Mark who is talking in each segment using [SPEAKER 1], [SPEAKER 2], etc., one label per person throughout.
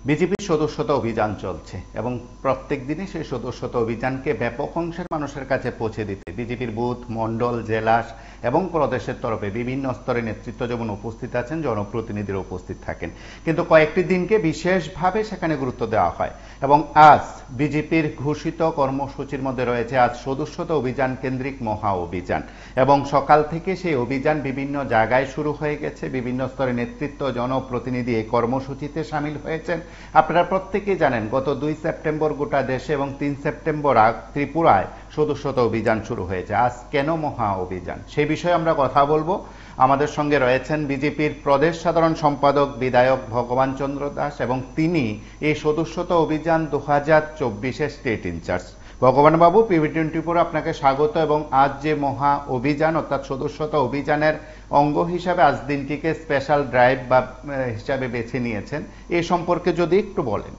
[SPEAKER 1] বিজেপির সদস্যতা অভিযান চলছে এবং প্রত্যেক দিনই সেই সদস্যতা অভিযানকে ব্যাপক অংশের মানুষের কাছে পৌঁছে দিতে বিজেপির বুথ, মণ্ডল, জেলা এবং প্রদেশের তরফে বিভিন্ন স্তরে নেতৃত্ব যেমন উপস্থিত আছেন, জনপ্রতিনিধিরা উপস্থিত থাকেন। কিন্তু কয়েকটি দিনকে বিশেষভাবে সেখানে গুরুত্ব দেওয়া হয় এবং আজ বিজেপির ঘোষিত কর্মসূচির মধ্যে রয়েছে আজ সদস্যতা অভিযান কেন্দ্রিক মহা অভিযান এবং সকাল থেকে সেই অভিযান বিভিন্ন জায়গায় শুরু হয়ে গেছে। বিভিন্ন স্তরে নেতৃত্ব, জনপ্রতিনিধি এই কর্মসূচিতে সামিল হয়েছেন। আপনারা প্রত্যেকেই জানেন গত 2 সেপ্টেম্বর গোটা দেশে এবং 3 সেপ্টেম্বর ত্রিপুরায় সদস্যতা অভিযান শুরু হয়েছে। আজ কেন মহা অভিযান, সেই বিষয়ে আমরা কথা বলবো। আমাদের সঙ্গে রয়েছেন বিজেপির প্রদেশ সাধারণ সম্পাদক বিধায়ক ভগবান চন্দ্র দাস এবং তিনি এই সদস্যতা অভিযান 2024 স্টেট ইনচার্জ। ভগবান বাবু, PV24 আপনাকে স্বাগত এবং আজ যে মহা অভিযান অর্থাৎ সদস্যতা অভিযানের অঙ্গ হিসাবে আজ দিনটিকে স্পেশাল ড্রাইভ বা হিসাবে বেছে নিয়েছেন, এ সম্পর্কে যদি একটু বলেন।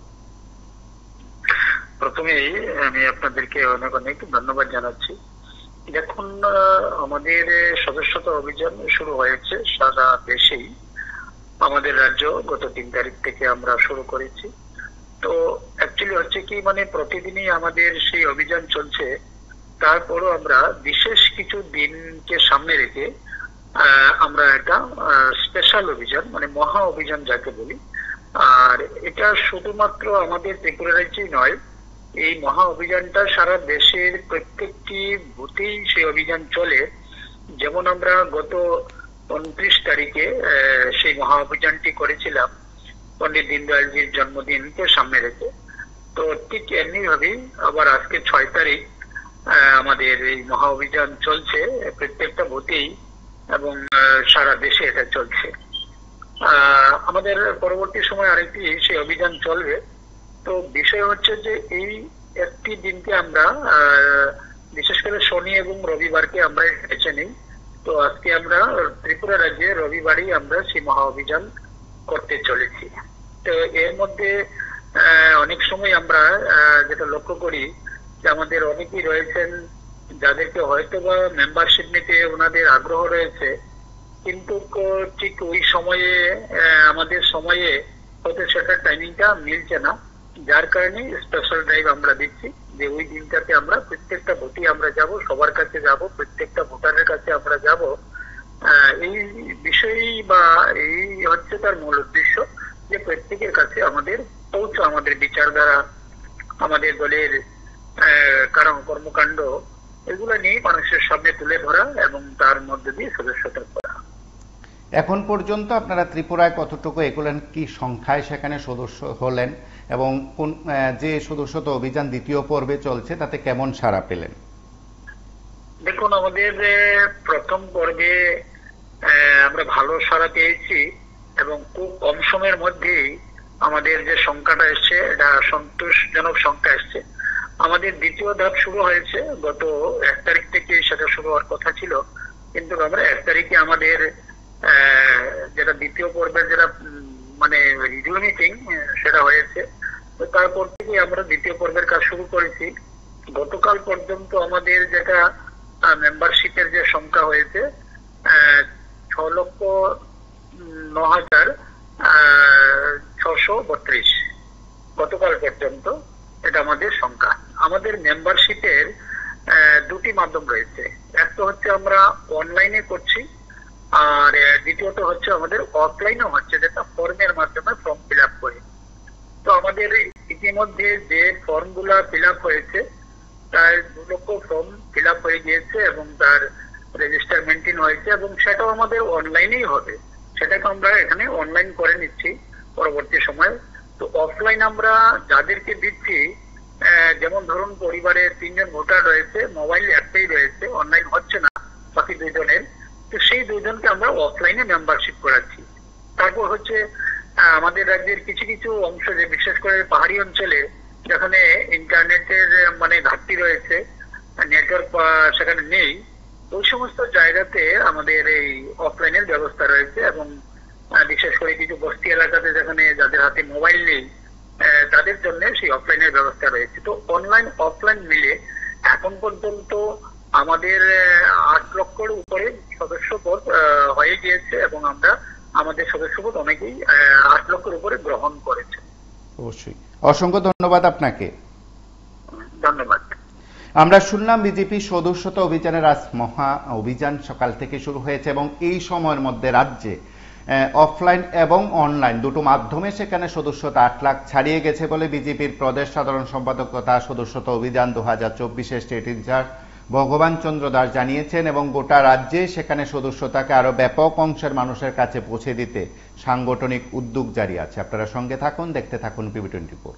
[SPEAKER 2] প্রথমেই আমি আপনাদেরকে অনেক অনেক ধন্যবাদ জানাচ্ছি। দেখুন, আমাদের সদস্যতা অভিযান শুরু হয়েছে সারা দেশেই। আমাদের রাজ্য গত 3 তারিখ থেকে আমরা শুরু করেছি। তো অ্যাকচুয়ালি হচ্ছে কি, মানে প্রতিদিনই আমাদের সেই অভিযান চলছে। তারপরও আমরা বিশেষ কিছু দিনকে সামনে রেখে আমরা একটা স্পেশাল অভিযান মানে মহা অভিযান যাকে বলি, আর এটা শুধুমাত্র আমাদের ত্রিপুরা রাজ্যেই নয়, এই মহা অভিযানটা সারা দেশের প্রত্যেকটি বুথেই সেই অভিযান চলে। যেমন আমরা গত 29 তারিখে সেই মহা অভিযানটি করেছিলাম পন্ডিত দীনদয়ালজির জন্মদিনকে সামনে রেখে। তো ঠিক এমনি ভাবেই আবার আজকে 6 তারিখ আমাদের এই মহা অভিযান চলছে প্রত্যেকটা বুথেই এবং সারা দেশে এটা চলছে। আমাদের পরবর্তী সময় আরেকটি সেই অভিযান চলবে। তো বিষয় হচ্ছে যে এই একটি দিনকে আমরা বিশেষ করে শনি এবং রবিবারকে আমরা বেছে নিই। তো আজকে আমরা ত্রিপুরা রাজ্যে রবিবারই আমরা সেই মহা অভিযান করতে চলেছি। তো এর মধ্যে অনেক সময় আমরা যেটা লক্ষ্য করি যে আমাদের অনেকেই রয়েছেন যাদেরকে হয়তো বা মেম্বারশিপ নিতে ওনাদের আগ্রহ রয়েছে, কিন্তু ঠিক ওই সময়ে আমাদের সময়ে হয়তো সেটার টাইমিংটা মিলছে না, যার কারণে স্পেশাল ড্রাইভ আমরা দিচ্ছি যে ওই দিনটাতে আমরা প্রত্যেকটা ভোটই আমরা যাব, সবার কাছে যাব, প্রত্যেকটা ভোটারের কাছে আমরা যাব। এই বিষয়ই বা এই হচ্ছে তার মূল উদ্দেশ্য যে প্রত্যেকের কাছে আমাদের পৌঁছা, আমাদের বিচারধারা, আমাদের দলের কর্মকাণ্ড এগুলো নিয়ে মানুষের সামনে তুলে ধরা এবং তার মধ্যে দিয়ে সদস্যতা করা।
[SPEAKER 1] এখন পর্যন্ত আপনারা ত্রিপুরায় কতটুকু এগোলেন, কি সংখ্যায় সেখানে সদস্য হলেন এবং কোন যে সদস্যতা অভিযান দ্বিতীয় পর্বে চলছে তাতে কেমন সাড়া পেলেন?
[SPEAKER 2] দেখুন, আমাদের প্রথম পর্বে আমরা ভালো সাড়া পেয়েছি এবং খুব কম সময়ের মধ্যেই আমাদের যে সংখ্যাটা এসছে এটা সন্তোষজনক সংখ্যা এসছে। আমাদের দ্বিতীয় ধাপ শুরু হয়েছে গত 1 তারিখ থেকে, সেটা শুরু হওয়ার কথা ছিল, কিন্তু আমরা 1 তারিখে আমাদের যেটা দ্বিতীয় পর্বের যেটা মানে রিভিউ মিটিং সেটা হয়েছে। তো তারপর থেকে আমরা দ্বিতীয় পর্বের কাজ শুরু করেছি। গতকাল পর্যন্ত আমাদের যেটা মেম্বারশিপের যে সংখ্যা হয়েছে 6,09,632 গতকাল পর্যন্ত এটা আমাদের সংখ্যা। আমাদের মেম্বারশিপের দুটি মাধ্যম রয়েছে, একটা হচ্ছে আমরা অনলাইনে করছি আর দ্বিতীয়ত হচ্ছে আমাদের অফলাইনও হচ্ছে, যেটা ফর্মের মাধ্যমে ফর্ম ফিল আপ করে। তো আমাদের ইতিমধ্যে যে ফর্ম গুলা ফিল আপ হয়েছে প্রায় 2 লক্ষ ফর্ম ফিল আপ হয়ে গিয়েছে এবং তার রেজিস্টার মেনটেন হয়েছে এবং সেটাও আমাদের অনলাইনেই হবে। সেটাকে আমরা এখানে অনলাইন করে নিচ্ছি পরবর্তী সময়। তো অফলাইন আমরা যাদেরকে দিচ্ছি, যেমন ধরুন পরিবারে 3 জন ভোটার রয়েছে, মোবাইল অ্যাপেই রয়েছে, অনলাইন হচ্ছে না বাকি 2 জনের, তো সেই 2 জনকে আমরা অফলাইনে মেম্বারশিপ করাচ্ছি। তারপর হচ্ছে আমাদের রাজ্যের কিছু কিছু অংশ, যে বিশেষ করে পাহাড়ি অঞ্চলে যেখানে ইন্টারনেটের মানে ঘাটতি রয়েছে, নেটওয়ার্ক সেখানে নেই, ওই সমস্ত জায়গাতে আমাদের এই অফলাইনের ব্যবস্থা রয়েছে এবং বিশেষ করে কিছু বস্তি এলাকাতে যেখানে যাদের হাতে মোবাইল নেই তাদের জন্য সেই অফলাইনের ব্যবস্থা রয়েছে। তো অনলাইন অফলাইন মিলে এখন পর্যন্ত আমাদের 8 লক্ষের উপরে সদস্যপদ হয়ে গিয়েছে এবং আমরা আমাদের সদস্যপদ অনেকেই 8 লক্ষের উপরে গ্রহণ করেছে।
[SPEAKER 1] অবশ্যই, অসংখ্য ধন্যবাদ আপনাকে।
[SPEAKER 2] ধন্যবাদ।
[SPEAKER 1] আমরা শুনলাম বিজেপি সদস্যতা অভিযানের আজ মহা অভিযান সকাল থেকে শুরু হয়েছে এবং এই সময়ের মধ্যে রাজ্যে অফলাইন এবং অনলাইন দুটো মাধ্যমে সেখানে সদস্যতা 8 লাখ ছাড়িয়ে গেছে বলে বিজেপির প্রদেশ সাধারণ সম্পাদক তথা সদস্যতা অভিযান 2024 স্টেট ইনচার্জ ভগবান চন্দ্র দাস জানিয়েছেন এবং গোটা রাজ্যে সেখানে সদস্যতাকে আরো ব্যাপক অংশের মানুষের কাছে পৌঁছে দিতে সাংগঠনিক উদ্যোগ জারি আছে। আপনারা সঙ্গে থাকুন, দেখতে থাকুন PB24।